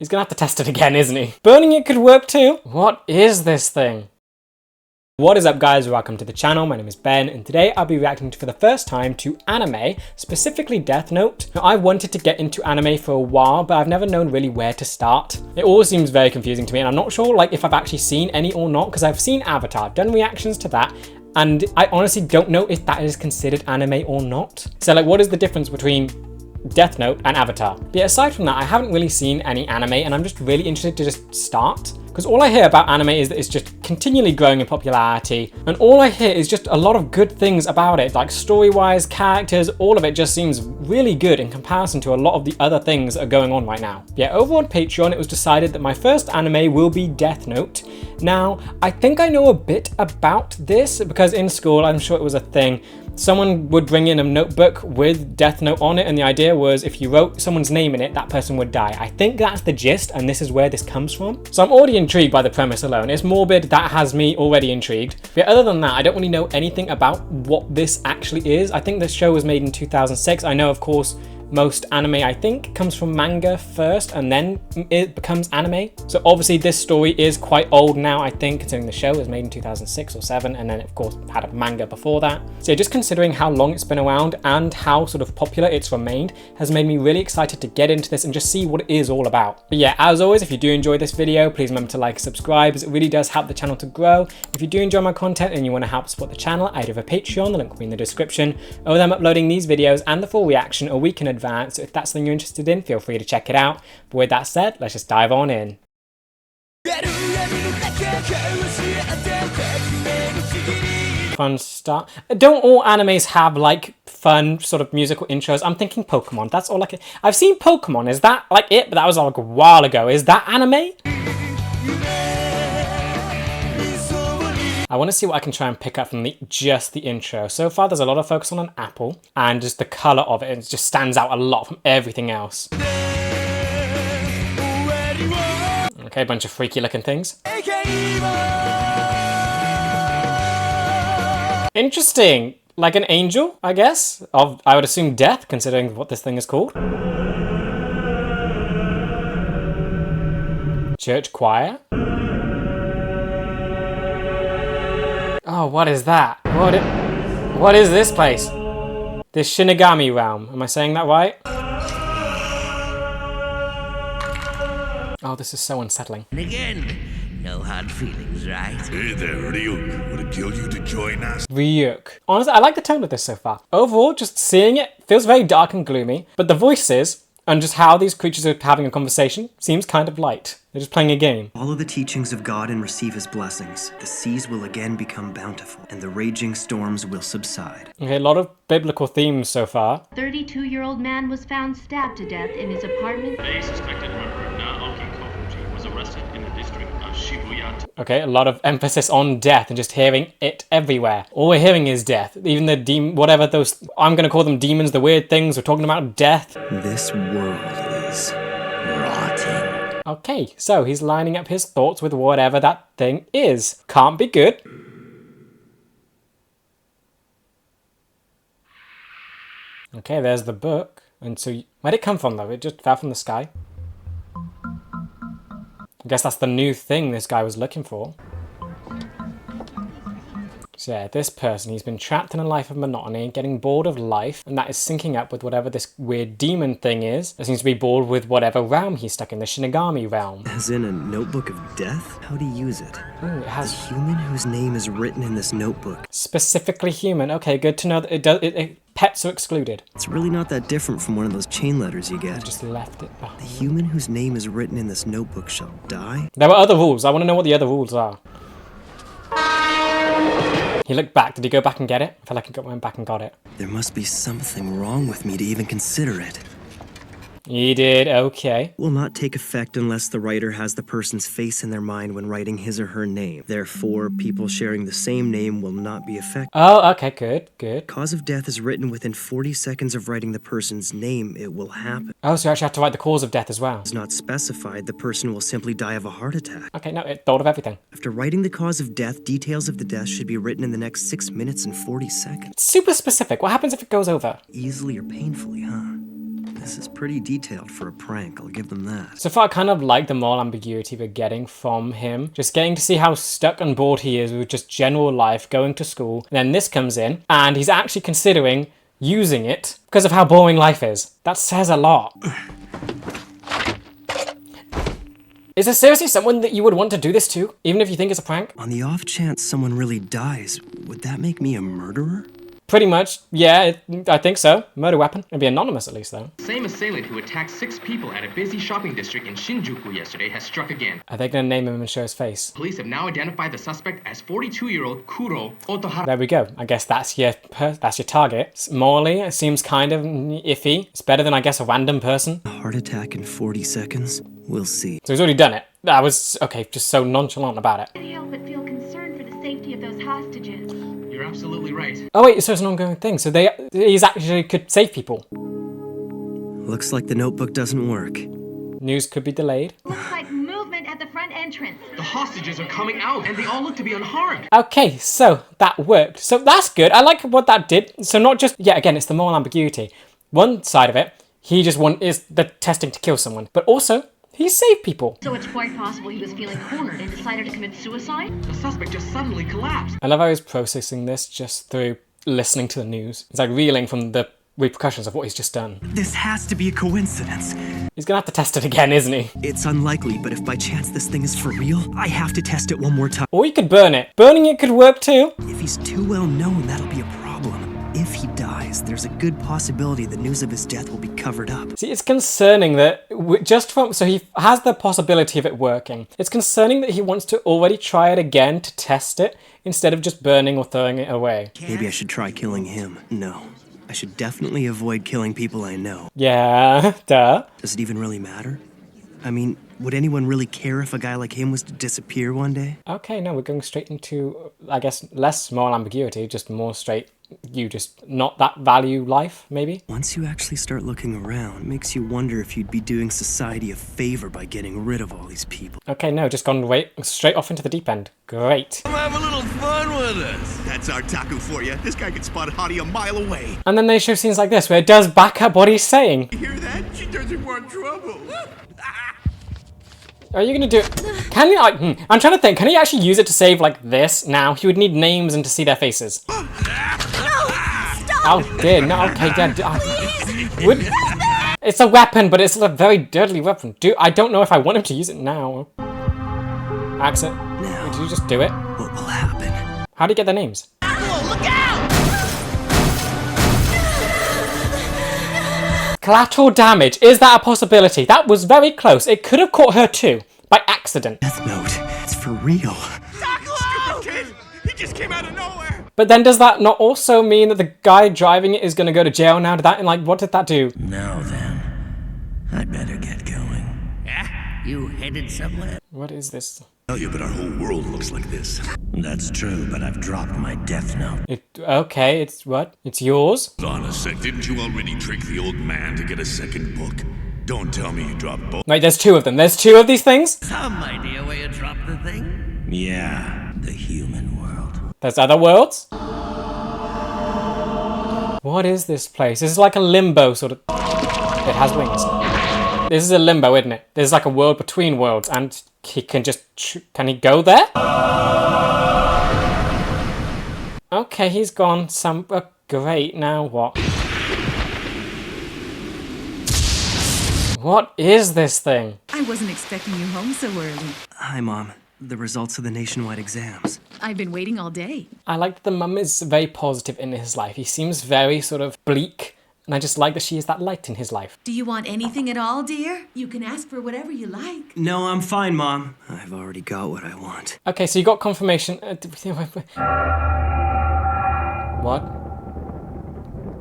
He's gonna have to test it again, isn't he? Burning it could work too. What is this thing? What is up guys, welcome to the channel. My name is Ben and today I'll be reacting for the first time to anime, specifically Death Note. Now I wanted to get into anime for a while, but I've never known really where to start. It all seems very confusing to me and I'm not sure like if I've actually seen any or not, because I've seen Avatar, I've done reactions to that, and I honestly don't know if that is considered anime or not. So like what is the difference between Death Note and Avatar? But yeah, aside from that, I haven't really seen any anime and I'm just really interested to just start. Because all I hear about anime is that it's just continually growing in popularity, and all I hear is just a lot of good things about it, like story-wise, characters, all of it just seems really good in comparison to a lot of the other things that are going on right now. Yeah, over on Patreon it was decided that my first anime will be Death Note. Now, I think I know a bit about this because in school, I'm sure it was a thing, someone would bring in a notebook with Death Note on it, and the idea was if you wrote someone's name in it, that person would die. I think that's the gist, and this is where this comes from. So I'm already intrigued by the premise alone. It's morbid, that has me already intrigued. But other than that, I don't really know anything about what this actually is. I think this show was made in 2006. I know, of course, most anime, I think, comes from manga first and then it becomes anime. So obviously this story is quite old now, I think, considering the show was made in 2006 or 7 and then of course had a manga before that. So yeah, just considering how long it's been around and how sort of popular it's remained has made me really excited to get into this and just see what it is all about. But yeah, as always, if you do enjoy this video, please remember to like and subscribe as it really does help the channel to grow. If you do enjoy my content and you want to help support the channel, I do have a Patreon, the link will be in the description. Over there I'm uploading these videos and the full reaction a week in advance. So if that's something you're interested in, feel free to check it out. But with that said, let's just dive on in. Fun start. Don't all animes have like fun sort of musical intros? I'm thinking Pokemon. That's all I've seen Pokemon. Is that like it? But that was like a while ago. Is that anime? I want to see what I can try and pick up from just the intro. So far, there's a lot of focus on an apple and just the color of it. It just stands out a lot from everything else. Okay, a bunch of freaky looking things. Interesting. Like an angel, I guess. I would assume death, considering what this thing is called. Church choir. Oh, what is that? What is this place? This Shinigami realm. Am I saying that right? Oh, this is so unsettling. And again, no hard feelings, right? Hey there, Ryuk. Would it kill you to join us? Ryuk. Honestly, I like the tone of this so far. Overall, just seeing it feels very dark and gloomy, but the voices and just how these creatures are having a conversation seems kind of light. They're just playing a game. Follow the teachings of God and receive his blessings. The seas will again become bountiful, and the raging storms will subside. Okay, a lot of biblical themes so far. 32-year-old man was found stabbed to death in his apartment. A suspected murderer, Naoki Kofuji, was arrested in the district of Shibuya. Okay, a lot of emphasis on death and just hearing it everywhere. All we're hearing is death. Even the whatever those, I'm gonna call them demons, the weird things, we're talking about death. This world is rotting. Okay, so he's lining up his thoughts with whatever that thing is. Can't be good. Okay, there's the book. And so, where'd it come from though? It just fell from the sky. I guess that's the new thing this guy was looking for. So yeah, this person, he's been trapped in a life of monotony, getting bored of life, and that is syncing up with whatever this weird demon thing is. That seems to be bored with whatever realm he's stuck in, the Shinigami realm. As in a notebook of death? How to use it? Ooh, it has a human whose name is written in this notebook. Specifically human. Okay, good to know that pets are excluded. It's really not that different from one of those chain letters you get. I just left it behind. The human whose name is written in this notebook shall die? There were other rules. I want to know what the other rules are. He looked back. Did he go back and get it? I feel like he went back and got it. There must be something wrong with me to even consider it. He did, okay. Will not take effect unless the writer has the person's face in their mind when writing his or her name. Therefore, people sharing the same name will not be affected. Oh, okay, good, good. Cause of death is written within 40 seconds of writing the person's name. It will happen. Oh, so you actually have to write the cause of death as well. It's not specified. The person will simply die of a heart attack. Okay, no, it thought of everything. After writing the cause of death, details of the death should be written in the next 6 minutes and 40 seconds. Super specific. What happens if it goes over? Easily or painfully, huh? This is pretty detailed for a prank, I'll give them that. So far, I kind of like the moral ambiguity we're getting from him. Just getting to see how stuck and bored he is with just general life, going to school. And then this comes in, and he's actually considering using it because of how boring life is. That says a lot. Is there seriously someone that you would want to do this to, even if you think it's a prank? On the off chance someone really dies, would that make me a murderer? Pretty much, yeah, I think so. Murder weapon. It'd be anonymous at least, though. Same assailant who attacked 6 people at a busy shopping district in Shinjuku yesterday has struck again. Are they going to name him and show his face? Police have now identified the suspect as 42-year-old Kuro Otohara. There we go. I guess that's your target. Morally, it seems kind of iffy. It's better than, I guess, a random person. A heart attack in 40 seconds? We'll see. So he's already done it. I was, okay, just so nonchalant about it. I can't help but feel concerned for the safety of those hostages. You're absolutely right. Oh wait, so it's an ongoing thing. So he's actually could save people. Looks like the notebook doesn't work. News could be delayed. Looks like movement at the front entrance. The hostages are coming out, and they all look to be unharmed. Okay, so that worked. So that's good. I like what that did. So not just, yeah, again, it's the moral ambiguity. One side of it, he just is the testing to kill someone. But also, he saved people. So it's quite possible he was feeling cornered and decided to commit suicide? The suspect just suddenly collapsed. I love how he's processing this just through listening to the news. It's like reeling from the repercussions of what he's just done. This has to be a coincidence. He's gonna have to test it again, isn't he? It's unlikely, but if by chance this thing is for real, I have to test it one more time. Or you could burn it. Burning it could work too. If he's too well known, that'll be a problem. If he dies, there's a good possibility the news of his death will be covered up. See, it's concerning that so he has the possibility of it working. It's concerning that he wants to already try it again to test it instead of just burning or throwing it away. Maybe I should try killing him. No. I should definitely avoid killing people I know. Yeah, duh. Does it even really matter? I mean, would anyone really care if a guy like him was to disappear one day? Okay, no, we're going straight into, I guess, less moral ambiguity, just more straight, you just not that value life, maybe? Once you actually start looking around, it makes you wonder if you'd be doing society a favor by getting rid of all these people. Okay, no, just gone straight off into the deep end. Great. Come have a little fun with us. That's our Taku for you. This guy can spot a hottie a mile away. And then they show scenes like this where it does back up what he's saying. You hear that? She doesn't want trouble. Are you gonna do it? Can he, like, I'm trying to think, can he actually use it to save like this now? He would need names and to see their faces. Oh dear, no, okay, it's a weapon, but it's a very deadly weapon. I don't know if I want him to use it now. Accent. Now, Did you just do it? what will happen? How do you get their names? Collateral damage. Is that a possibility? That was very close. It could have caught her too, by accident. Death Note. It's for real. Stupid kid! He just came out of nowhere. But then does that not also mean that the guy driving it is going to go to jail now? What did that do? Now then, I'd better get going. Yeah? You headed somewhere? What is this? Tell you, but our whole world looks like this. That's true, but I've dropped my death note. Okay, it's what? It's yours? Hold on a sec, didn't you already trick the old man to get a second book? Don't tell me you dropped both. Wait, there's two of them. There's two of these things? Some idea where you dropped the thing? Yeah, the human world. There's other worlds? What is this place? This is like a limbo sort of... It has wings. This is a limbo, isn't it? There's like a world between worlds, and he can just... Can he go there? Okay, he's gone some... great, now what? What is this thing? I wasn't expecting you home so early. Hi, Mom. The results of the nationwide exams. I've been waiting all day. I like that the mum is very positive in his life. He seems very sort of bleak, and I just like that she is that light in his life. Do you want anything at all, dear? You can ask for whatever you like. No, I'm fine, Mom. I've already got what I want. Okay, so you got confirmation. What?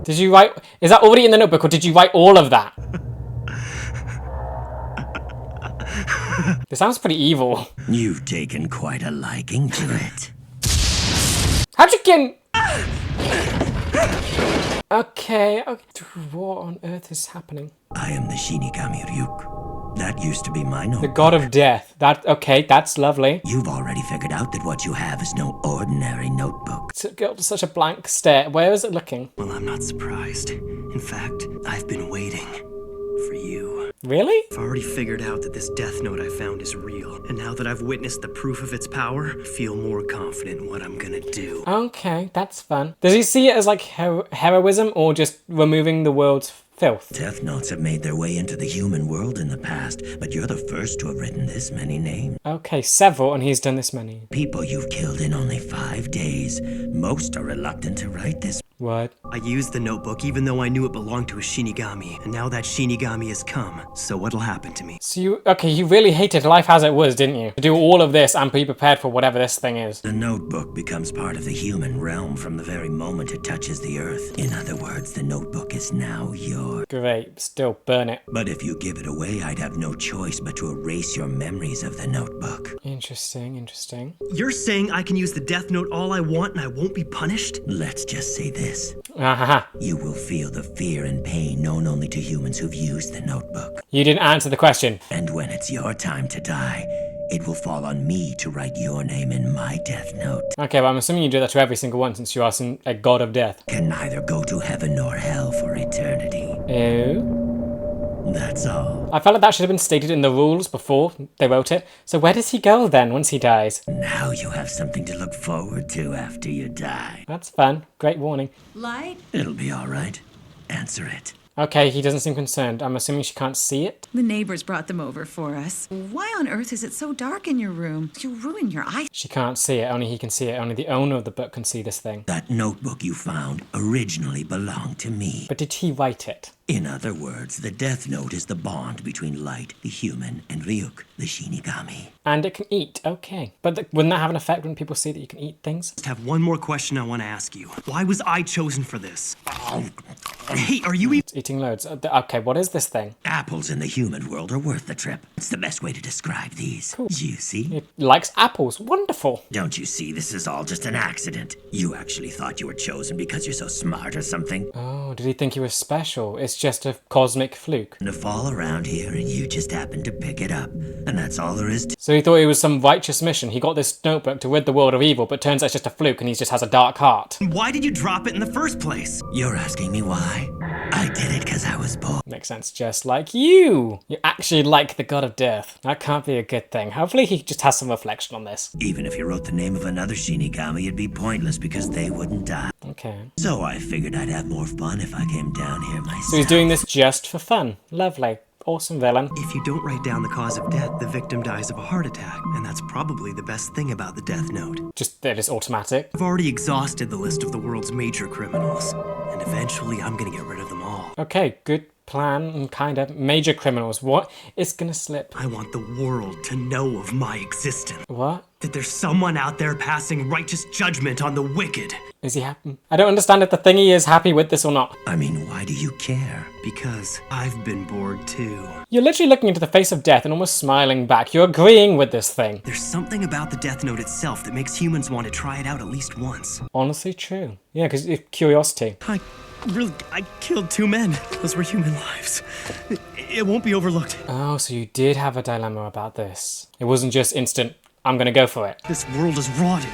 Did you write... Is that already in the notebook, or did you write all of that? This sounds pretty evil. You've taken quite a liking to it. How'd you get... Okay. What on earth is happening? I am the Shinigami Ryuk. That used to be my notebook. The god of death. Okay, that's lovely. You've already figured out that what you have is no ordinary notebook. It's got such a blank stare. Where is it looking? Well, I'm not surprised. In fact, I've been waiting. for you. Really? I've already figured out that this death note I found is real, and now that I've witnessed the proof of its power, I feel more confident in what I'm gonna do. Okay, that's fun. Does he see it as like heroism or just removing the world's filth? Death notes have made their way into the human world in the past, but you're the first to have written this many names. Okay, several, and he's done this many. People you've killed in only 5 days. Most are reluctant to write this. What? I used the notebook even though I knew it belonged to a Shinigami, and now that Shinigami has come, so what'll happen to me? So you really hated life as it was, didn't you? To do all of this and be prepared for whatever this thing is. The notebook becomes part of the human realm from the very moment it touches the earth. In other words, the notebook is now yours. Great, still burn it. But if you give it away, I'd have no choice but to erase your memories of the notebook. Interesting, interesting. You're saying I can use the death note all I want and I won't be punished? Let's just say this. Ahaha. You will feel the fear and pain known only to humans who've used the notebook. You didn't answer the question. And when it's your time to die, it will fall on me to write your name in my death note. Okay, well I'm assuming you do that to every single one since you are a god of death. Can neither go to heaven nor hell for eternity. Oh. That's all. I felt like that should have been stated in the rules before they wrote it. So where does he go then once he dies? Now you have something to look forward to after you die. That's fun. Great warning. Light? It'll be all right. Answer it. Okay, he doesn't seem concerned. I'm assuming she can't see it. The neighbors brought them over for us. Why on earth is it so dark in your room? You'll ruin your eyes. She can't see it. Only he can see it. Only the owner of the book can see this thing. That notebook you found originally belonged to me. But did he write it? In other words, the death note is the bond between Light, the human, and Ryuk, the Shinigami. And it can eat. Okay. But wouldn't that have an effect when people see that you can eat things? Just have one more question I want to ask you. Why was I chosen for this? Hey, are you It's eating loads. Okay, what is this thing? Apples in the human world are worth the trip. It's the best way to describe these. Cool. Juicy. It likes apples. Wonderful. Don't you see, this is all just an accident. You actually thought you were chosen because you're so smart or something. Oh, did he think he was special? It's just a cosmic fluke. To fall around here and you just happened to pick it up. And that's all there is to. So he thought it was some righteous mission. He got this notebook to rid the world of evil, but turns out it's just a fluke and he just has a dark heart. Why did you drop it in the first place? You're asking me why? I did it because I was bored. Makes sense, just like you. You actually like the god of death. That can't be a good thing. Hopefully he just has some reflection on this. Even if you wrote the name of another Shinigami, it'd be pointless because they wouldn't die. Okay. So I figured I'd have more fun if I came down here myself. So he's doing this just for fun. Lovely. Awesome villain. If you don't write down the cause of death, the victim dies of a heart attack, and that's probably the best thing about the death note. Just, it is automatic. I've already exhausted the list of the world's major criminals, and eventually I'm gonna get rid of them all. Okay, good plan, kind of. Major criminals. What? It's gonna slip. I want the world to know of my existence. What? That there's someone out there passing righteous judgment on the wicked. Is he happy? I don't understand if the thingy is happy with this or not. I mean, why do you care? Because I've been bored too. You're literally looking into the face of death and almost smiling back. You're agreeing with this thing. There's something about the death note itself that makes humans want to try it out at least once. Honestly true. Yeah, because curiosity. I killed 2 men. Those were human lives. It won't be overlooked. Oh, so you did have a dilemma about this. It wasn't just instant, I'm gonna go for it. This world is rotting,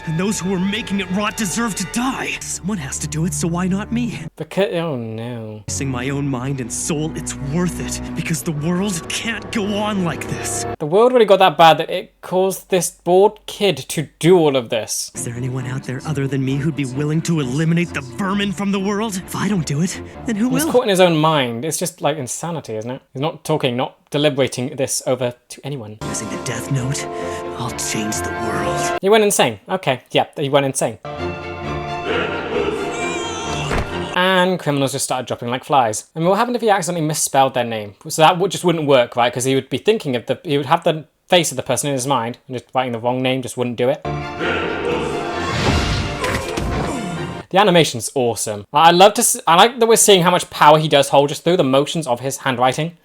and those who are making it rot deserve to die. Someone has to do it, so why not me? Because, oh no. Facing my own mind and soul, it's worth it, because the world can't go on like this. The world really got that bad that it caused this bored kid to do all of this. Is there anyone out there other than me who'd be willing to eliminate the vermin from the world? If I don't do it, then who He's will? caught in his own mind. It's just like insanity, isn't it? He's not talking, not deliberating this over to anyone. Using the death note, I'll change the world. He went insane. Okay, yeah, he went insane. And criminals just started dropping like flies. I mean, what happened if he accidentally misspelled their name? So that just wouldn't work, right? Because he would be thinking of he would have the face of the person in his mind, and just writing the wrong name just wouldn't do it. The animation's awesome. I like that we're seeing how much power he does hold just through the motions of his handwriting.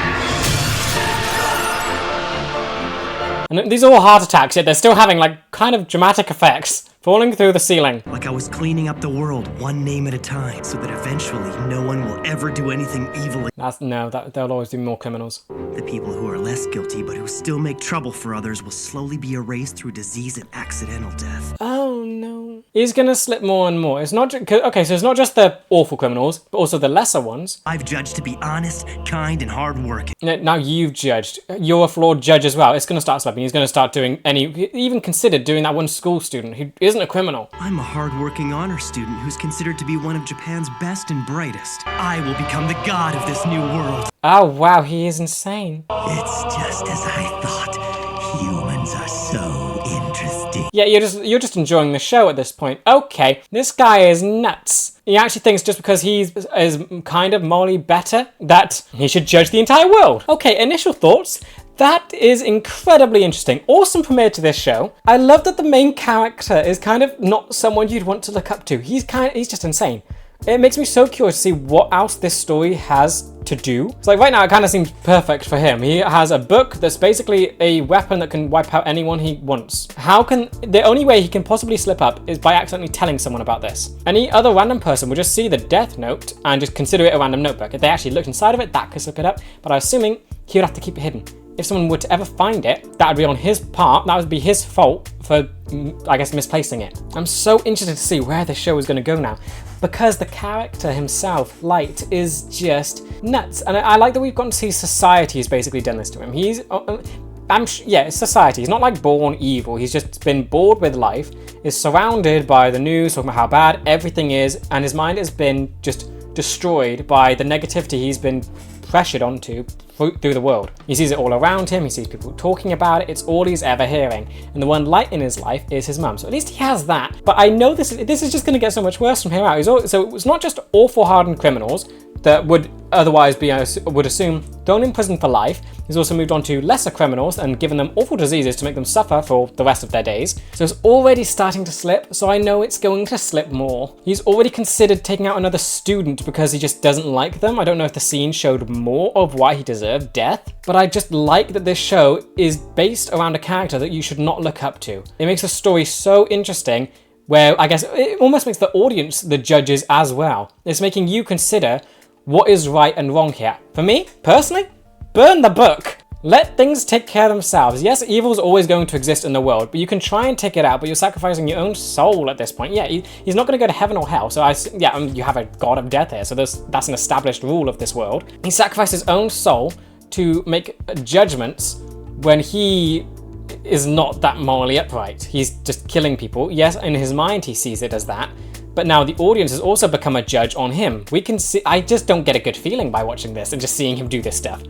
And these are all heart attacks, yet they're still having like kind of dramatic effects. Falling through the ceiling. Like I was cleaning up the world one name at a time, so that eventually no one will ever do anything evil. There'll always be more criminals. The people who are less guilty but who still make trouble for others will slowly be erased through disease and accidental death. Oh no. He's gonna slip more and more. It's not okay, so it's not just the awful criminals, but also the lesser ones. I've judged to be honest, kind, and hardworking. Now you've judged. You're a flawed judge as well. It's gonna start slipping. He's gonna start doing even considered doing that one school student who isn't a criminal. I'm a hardworking honor student who's considered to be one of Japan's best and brightest. I will become the god of this new world. Oh wow, he is insane. It's just as I thought. Humans are so interesting. Yeah, you're just enjoying the show at this point. Okay, this guy is nuts. He actually thinks just because he is kind of morally better that he should judge the entire world. Okay, initial thoughts. That is incredibly interesting. Awesome premiere to this show. I love that the main character is kind of not someone you'd want to look up to. He's just insane. It makes me so curious to see what else this story has to do. So like right now it kind of seems perfect for him. He has a book that's basically a weapon that can wipe out anyone he wants. The only way he can possibly slip up is by accidentally telling someone about this. Any other random person would just see the death note and just consider it a random notebook. If they actually looked inside of it, that could slip it up, but I'm assuming he would have to keep it hidden. If someone were to ever find it, that would be on his part. That would be his fault for, I guess, misplacing it. I'm so interested to see where the show is going to go now, because the character himself, Light, is just nuts. And I like that we've gotten to see society has basically done this to him. It's society. He's not like born evil. He's just been bored with life, is surrounded by the news, talking about how bad everything is, and his mind has been just destroyed by the negativity he's been pressured onto through the world. He sees it all around him, he sees people talking about it, it's all he's ever hearing. And the one light in his life is his mum. So at least he has that. But I know this is just going to get so much worse from here out. So it's not just awful hardened criminals that would otherwise be, would assume, thrown in prison for life. He's also moved on to lesser criminals and given them awful diseases to make them suffer for the rest of their days. So it's already starting to slip, so I know it's going to slip more. He's already considered taking out another student because he just doesn't like them. I don't know if the scene showed more of why he deserved death, but I just like that this show is based around a character that you should not look up to. It makes the story so interesting, where I guess it almost makes the audience the judges as well. It's making you consider what is right and wrong here. For me, personally, burn the book. Let things take care of themselves. Yes, evil is always going to exist in the world, but you can try and take it out, but you're sacrificing your own soul at this point. Yeah, he's not going to go to heaven or hell, so you have a god of death here, so that's an established rule of this world. He sacrificed his own soul to make judgments when he is not that morally upright. He's just killing people. Yes, in his mind he sees it as that, but now the audience has also become a judge on him. We can see, I just don't get a good feeling by watching this and just seeing him do this stuff.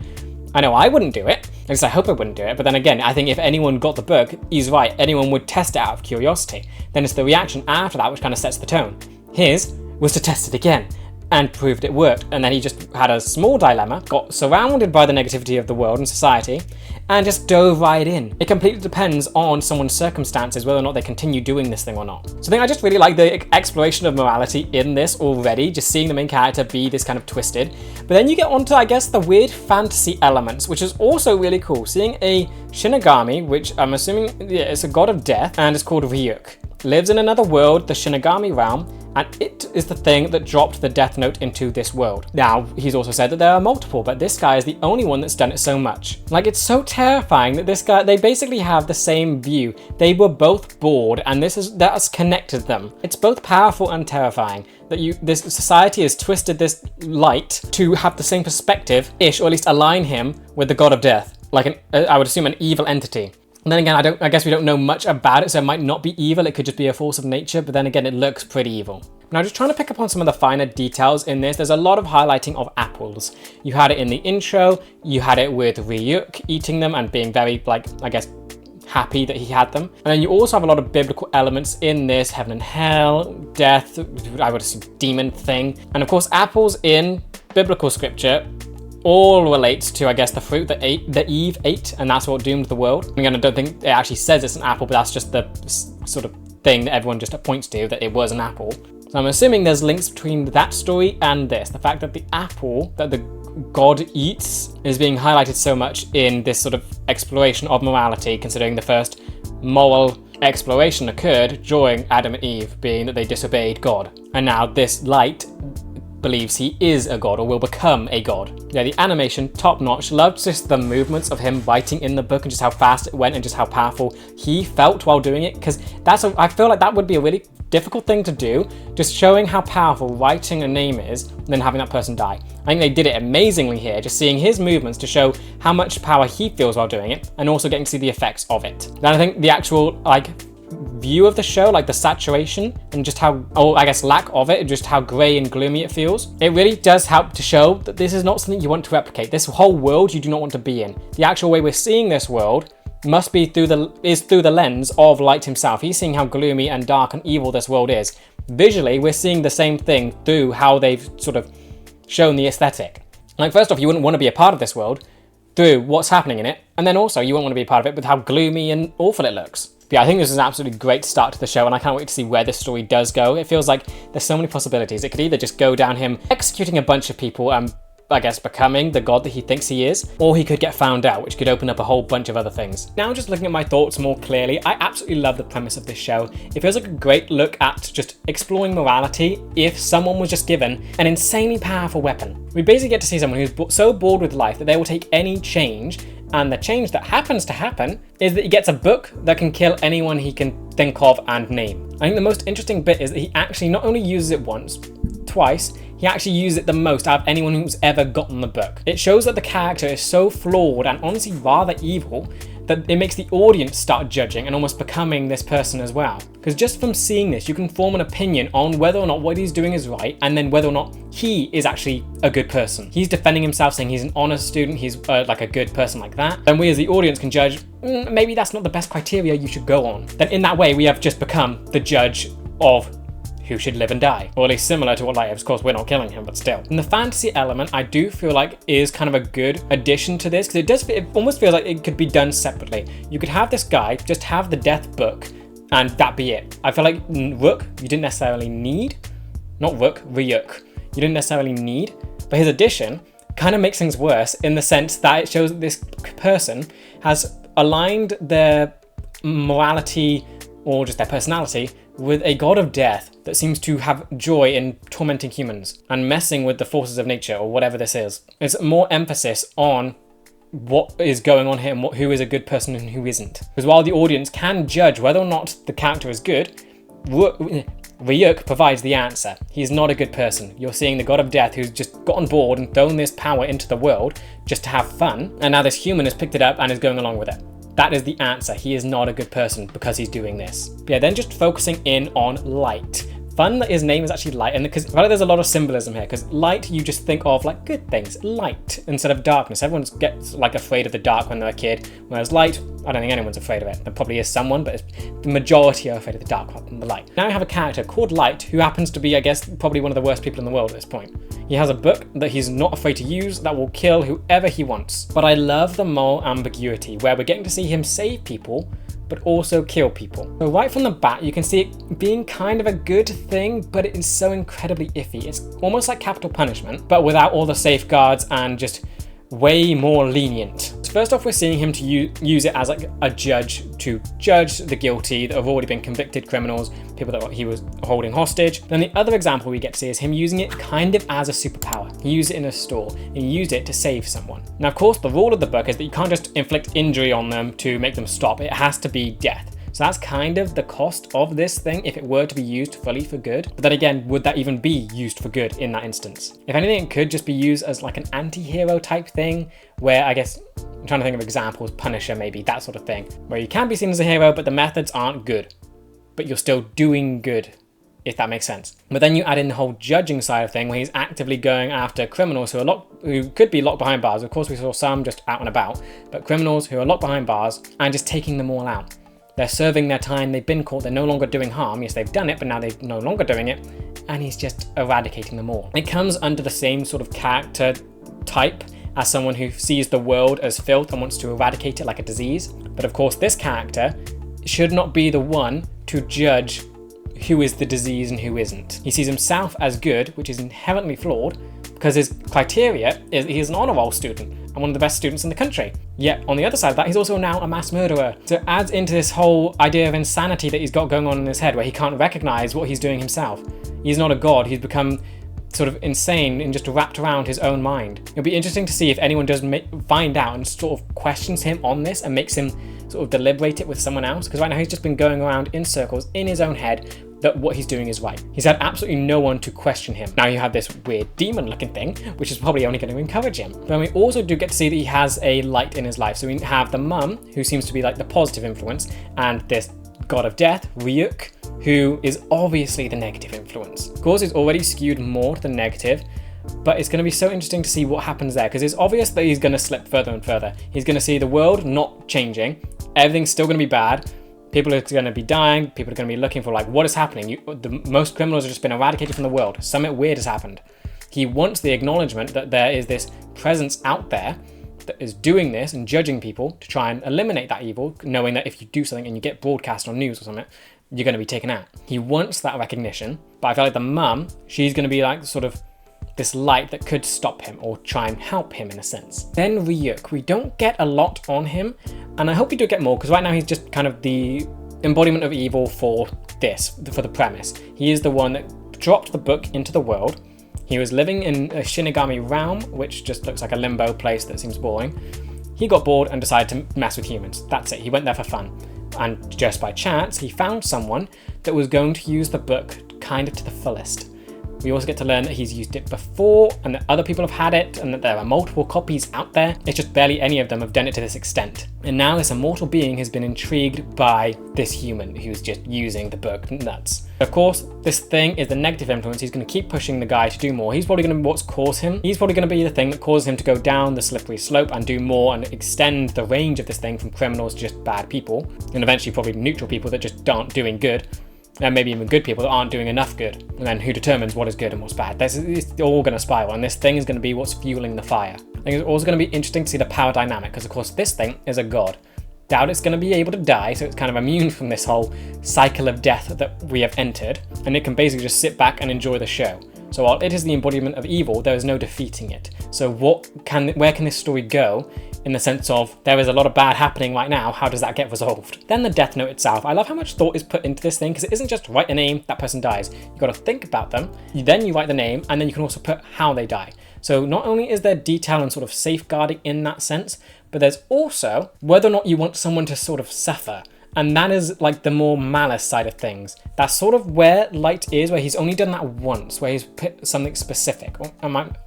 I know I wouldn't do it, at least I hope I wouldn't do it, but then again, I think if anyone got the book, he's right, anyone would test it out of curiosity. Then it's the reaction after that which kind of sets the tone. His was to test it again, and proved it worked, and then he just had a small dilemma, got surrounded by the negativity of the world and society, and just dove right in. It completely depends on someone's circumstances whether or not they continue doing this thing or not. So I think I just really like the exploration of morality in this already, just seeing the main character be this kind of twisted. But then you get onto, I guess, the weird fantasy elements, which is also really cool. Seeing a Shinigami, which I'm assuming is a god of death, and is called Ryuk. Lives in another world, the Shinigami realm, and it is the thing that dropped the death note into this world. Now, he's also said that there are multiple, but this guy is the only one that's done it so much. Like, it's so terrifying that this guy, they basically have the same view. They were both bored, and that's connected them. It's both powerful and terrifying that this society has twisted this light to have the same perspective-ish, or at least align him with the god of death. Like, I would assume an evil entity. And then again, I guess we don't know much about it, so it might not be evil, it could just be a force of nature, but then again, it looks pretty evil. Now, just trying to pick up on some of the finer details in this, there's a lot of highlighting of apples. You had it in the intro, you had it with Ryuk eating them and being very, like, I guess, happy that he had them. And then you also have a lot of biblical elements in this, heaven and hell, death, I would assume demon thing. And of course, apples in biblical scripture all relates to, I guess, the fruit that Eve ate, and that's what doomed the world. Again, I don't think it actually says it's an apple, but that's just the sort of thing that everyone just points to, that it was an apple. So I'm assuming there's links between that story and this. The fact that the apple that the god eats is being highlighted so much in this sort of exploration of morality, considering the first moral exploration occurred during Adam and Eve, being that they disobeyed God. And now this light believes he is a god or will become a god. Yeah, the animation, top notch. Loved just the movements of him writing in the book and just how fast it went and just how powerful he felt while doing it, because I feel like that would be a really difficult thing to do, just showing how powerful writing a name is and then having that person die. I think they did it amazingly here, just seeing his movements to show how much power he feels while doing it, and also getting to see the effects of it. Then I think the actual view of the show, like the saturation and just how, or I guess lack of it, just how grey and gloomy it feels, it really does help to show that this is not something you want to replicate. This whole world you do not want to be in. The actual way we're seeing this world must be through the lens of Light himself. He's seeing how gloomy and dark and evil this world is. Visually, we're seeing the same thing through how they've sort of shown the aesthetic. Like, first off, you wouldn't want to be a part of this world through what's happening in it, and then also you wouldn't want to be a part of it with how gloomy and awful it looks. But yeah, I think this is an absolutely great start to the show, and I can't wait to see where this story does go. It feels like there's so many possibilities. It could either just go down him executing a bunch of people and I guess becoming the god that he thinks he is, or he could get found out, which could open up a whole bunch of other things. Now just looking at my thoughts more clearly, I absolutely love the premise of this show. It feels like a great look at just exploring morality if someone was just given an insanely powerful weapon. We basically get to see someone who's so bored with life that they will take any change, and the change that happens to happen is that he gets a book that can kill anyone he can think of and name. I think the most interesting bit is that he actually not only uses it once, twice, he actually uses it the most out of anyone who's ever gotten the book. It shows that the character is so flawed and honestly rather evil that it makes the audience start judging and almost becoming this person as well. Because just from seeing this, you can form an opinion on whether or not what he's doing is right, and then whether or not he is actually a good person. He's defending himself, saying he's an honest student, he's like a good person like that. Then we as the audience can judge, maybe that's not the best criteria you should go on. Then in that way, we have just become the judge of who should live and die, or at least similar to what Light is. Of course, we're not killing him, but still. And the fantasy element, I do feel like is kind of a good addition to this, because it almost feels like it could be done separately. You could have this guy just have the death book, and that be it. I feel like Rook, you didn't necessarily need, not Rook, Ryuk, you didn't necessarily need, but his addition kind of makes things worse in the sense that it shows that this person has aligned their morality or just their personality with a god of death that seems to have joy in tormenting humans and messing with the forces of nature, or whatever this is. It's more emphasis on what is going on here and who is a good person and who isn't. Because while the audience can judge whether or not the character is good, Ryuk provides the answer. He's not a good person. You're seeing the god of death who's just gotten bored and thrown this power into the world just to have fun, and now this human has picked it up and is going along with it. That is the answer. He is not a good person because he's doing this. But yeah, then just focusing in on Light. Fun that his name is actually Light, and because I feel like there's a lot of symbolism here, because light you just think of like good things, light instead of darkness. Everyone gets like afraid of the dark when they're a kid, whereas light, I don't think anyone's afraid of it. There probably is someone, but the majority are afraid of the dark rather than the light. Now we have a character called Light who happens to be, I guess, probably one of the worst people in the world at this point. He has a book that he's not afraid to use that will kill whoever he wants. But I love the moral ambiguity where we're getting to see him save people but also kill people. So right from the bat, you can see it being kind of a good thing, but it is so incredibly iffy. It's almost like capital punishment, but without all the safeguards and just way more lenient. First off, we're seeing him to use it as like a judge to judge the guilty that have already been convicted criminals, people that he was holding hostage. Then the other example we get to see is him using it kind of as a superpower. He used it in a store and he used it to save someone. Now, of course, the rule of the book is that you can't just inflict injury on them to make them stop. It has to be death. So that's kind of the cost of this thing if it were to be used fully for good. But then again, would that even be used for good in that instance? If anything, it could just be used as like an anti-hero type thing where I guess, I'm trying to think of examples, Punisher maybe, that sort of thing, where you can be seen as a hero, but the methods aren't good, but you're still doing good, if that makes sense. But then you add in the whole judging side of thing where he's actively going after criminals who could be locked behind bars. Of course, we saw some just out and about, but criminals who are locked behind bars and just taking them all out. They're serving their time, they've been caught, they're no longer doing harm. Yes, they've done it, but now they're no longer doing it, and he's just eradicating them all. It comes under the same sort of character type as someone who sees the world as filth and wants to eradicate it like a disease. But of course, this character should not be the one to judge who is the disease and who isn't. He sees himself as good, which is inherently flawed, because his criteria is he's an honor roll student and one of the best students in the country. Yet on the other side of that, he's also now a mass murderer. So it adds into this whole idea of insanity that he's got going on in his head where he can't recognize what he's doing himself. He's not a god, he's become sort of insane and just wrapped around his own mind. It'll be interesting to see if anyone does find out and sort of questions him on this and makes him sort of deliberate it with someone else, because right now he's just been going around in circles in his own head. that what he's doing is right. He's had absolutely no one to question him. Now you have this weird demon looking thing, which is probably only going to encourage him. But we also do get to see that he has a light in his life. So we have the mum, who seems to be like the positive influence, and this god of death, Ryuk, who is obviously the negative influence. Of course, it's already skewed more to the negative, but it's going to be so interesting to see what happens there, because it's obvious that he's going to slip further and further. He's going to see the world not changing. Everything's still going to be bad. People are going to be dying. People are going to be looking for like, what is happening? Most criminals have just been eradicated from the world. Something weird has happened. He wants the acknowledgement that there is this presence out there that is doing this and judging people to try and eliminate that evil, knowing that if you do something and you get broadcast on news or something, you're going to be taken out. He wants that recognition, but I feel like the mum, she's going to be like sort of this light that could stop him or try and help him in a sense. Then Ryuk, we don't get a lot on him, and I hope we do get more, because right now he's just kind of the embodiment of evil for the premise. He is the one that dropped the book into the world. He was living in a Shinigami realm, which just looks like a limbo place that seems boring. He got bored and decided to mess with humans. That's it, he went there for fun. And just by chance, he found someone that was going to use the book kind of to the fullest. We also get to learn that he's used it before and that other people have had it and that there are multiple copies out there. It's just barely any of them have done it to this extent. And now this immortal being has been intrigued by this human who's just using the book nuts. Of course, this thing is the negative influence. He's going to keep pushing the guy to do more. He's probably going to be what's caused him. He's probably going to be the thing that causes him to go down the slippery slope and do more and extend the range of this thing from criminals to just bad people. And eventually probably neutral people that just aren't doing good. And maybe even good people that aren't doing enough good. And then who determines what is good and what's bad? It's all going to spiral, and this thing is going to be what's fueling the fire. I think it's also going to be interesting to see the power dynamic, because of course this thing is a god. Doubt it's going to be able to die, so it's kind of immune from this whole cycle of death that we have entered, and it can basically just sit back and enjoy the show. So while it is the embodiment of evil, there is no defeating it. So where can this story go? In the sense of, there is a lot of bad happening right now, how does that get resolved? Then the death note itself, I love how much thought is put into this thing, because it isn't just write a name, that person dies. You've got to think about them, then you write the name, and then you can also put how they die. So not only is there detail and sort of safeguarding in that sense, but there's also whether or not you want someone to sort of suffer. And that is like the more malice side of things. That's sort of where Light is, where he's only done that once, where he's put something specific. Oh,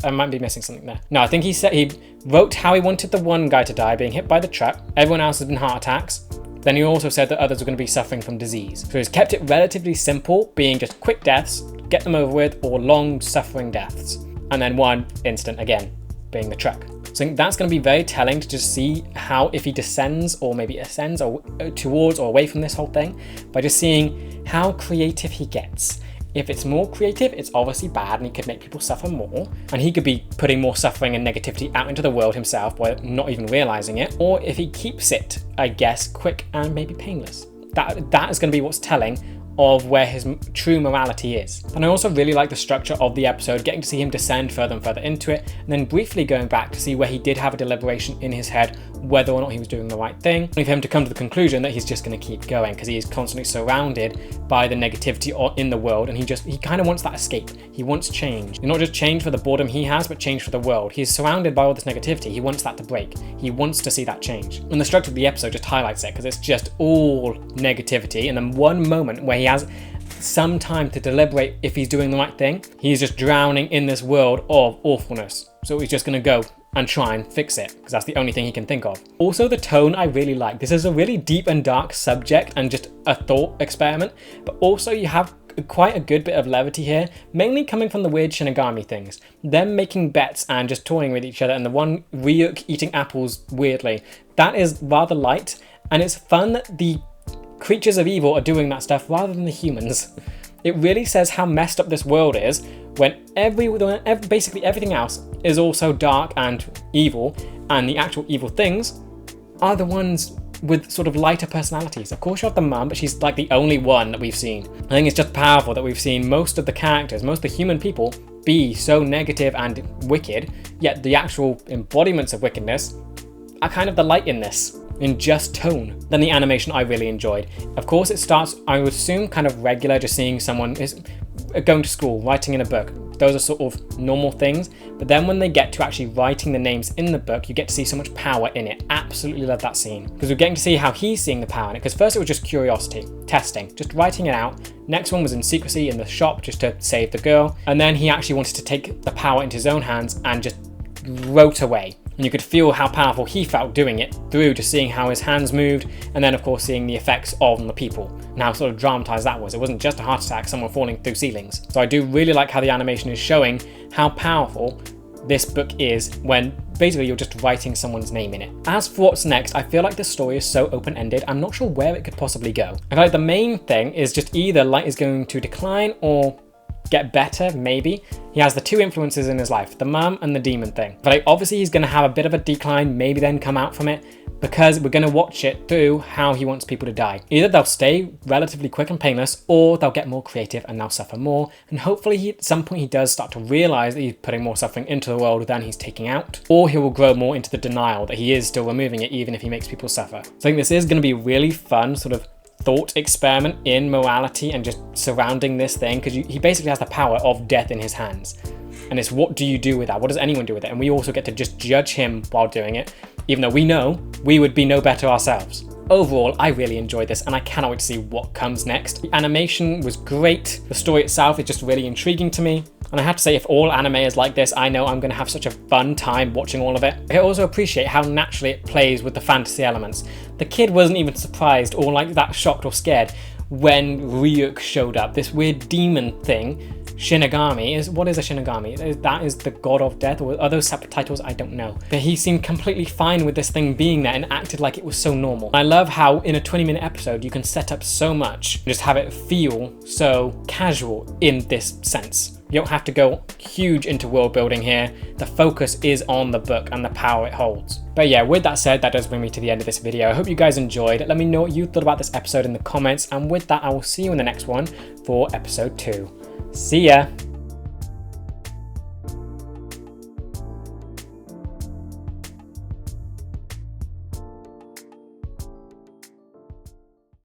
I might be missing something there. No, I think he wrote how he wanted the one guy to die, being hit by the truck. Everyone else has been heart attacks. Then he also said that others were going to be suffering from disease. So he's kept it relatively simple, being just quick deaths, get them over with, or long suffering deaths. And then one instant again, being the truck. So I think that's going to be very telling to just see how, if he descends or maybe ascends or towards or away from this whole thing, by just seeing how creative he gets. If it's more creative, it's obviously bad and he could make people suffer more, and he could be putting more suffering and negativity out into the world himself while not even realizing it. Or if he keeps it, I guess, quick and maybe painless. That is going to be what's telling of where his true morality is. And I also really like the structure of the episode, getting to see him descend further and further into it, and then briefly going back to see where he did have a deliberation in his head, whether or not he was doing the right thing, and for him to come to the conclusion that he's just going to keep going, because he is constantly surrounded by the negativity in the world, and he kind of wants that escape. He wants change. And not just change for the boredom he has, but change for the world. He's surrounded by all this negativity. He wants that to break. He wants to see that change. And the structure of the episode just highlights it, because it's just all negativity, and then one moment where he has some time to deliberate if he's doing the right thing, he's just drowning in this world of awfulness. So he's just going to go and try and fix it, because that's the only thing he can think of. Also, the tone I really like. This is a really deep and dark subject and just a thought experiment, but also you have quite a good bit of levity here, mainly coming from the weird Shinigami things. Them making bets and just toying with each other, and the one Ryuk eating apples weirdly. That is rather light, and it's fun that the creatures of evil are doing that stuff rather than the humans. It really says how messed up this world is when basically everything else is also dark and evil, and the actual evil things are the ones with sort of lighter personalities. Of course you have the mum, but she's like the only one that we've seen. I think it's just powerful that we've seen most of the characters, most of the human people, be so negative and wicked, yet the actual embodiments of wickedness are kind of the light in this, in just tone. Then the animation I really enjoyed. Of course it starts, I would assume, kind of regular, just seeing someone is going to school, writing in a book, those are sort of normal things. But then when they get to actually writing the names in the book, you get to see so much power in it. Absolutely love that scene, because we're getting to see how he's seeing the power in it. Because first it was just curiosity, testing, just writing it out. Next one was in secrecy in the shop just to save the girl. And then he actually wanted to take the power into his own hands and just wrote away. And you could feel how powerful he felt doing it through just seeing how his hands moved, and then of course seeing the effects on the people and how sort of dramatized that was. It wasn't just a heart attack, someone falling through ceilings. So I do really like how the animation is showing how powerful this book is when basically you're just writing someone's name in it. As for what's next, I feel like the story is so open-ended, I'm not sure where it could possibly go. I feel like the main thing is just either Light is going to decline or get better, maybe. He has the two influences in his life, the mum and the demon thing. But like, obviously he's going to have a bit of a decline, maybe then come out from it, because we're going to watch it through how he wants people to die. Either they'll stay relatively quick and painless, or they'll get more creative and they'll suffer more. And hopefully at some point he does start to realize that he's putting more suffering into the world than he's taking out, or he will grow more into the denial that he is still removing it even if he makes people suffer. So I think this is going to be a really fun sort of thought experiment in morality and just surrounding this thing, because he basically has the power of death in his hands. And it's, what do you do with that? What does anyone do with it? And we also get to just judge him while doing it, even though we know we would be no better ourselves. Overall, I really enjoyed this and I cannot wait to see what comes next. The animation was great. The story itself is just really intriguing to me. And I have to say, if all anime is like this, I know I'm going to have such a fun time watching all of it. I also appreciate how naturally it plays with the fantasy elements. The kid wasn't even surprised or like that shocked or scared when Ryuk showed up. This weird demon thing. Shinigami is, what is a Shinigami? That is the god of death, or are those separate titles? I don't know. But he seemed completely fine with this thing being there and acted like it was so normal. I love how in a 20-minute episode you can set up so much and just have it feel so casual in this sense. You don't have to go huge into world building here. The focus is on the book and the power it holds. But yeah, with that said, that does bring me to the end of this video. I hope you guys enjoyed. Let me know what you thought about this episode in the comments. And with that, I will see you in the next one for episode 2. See ya!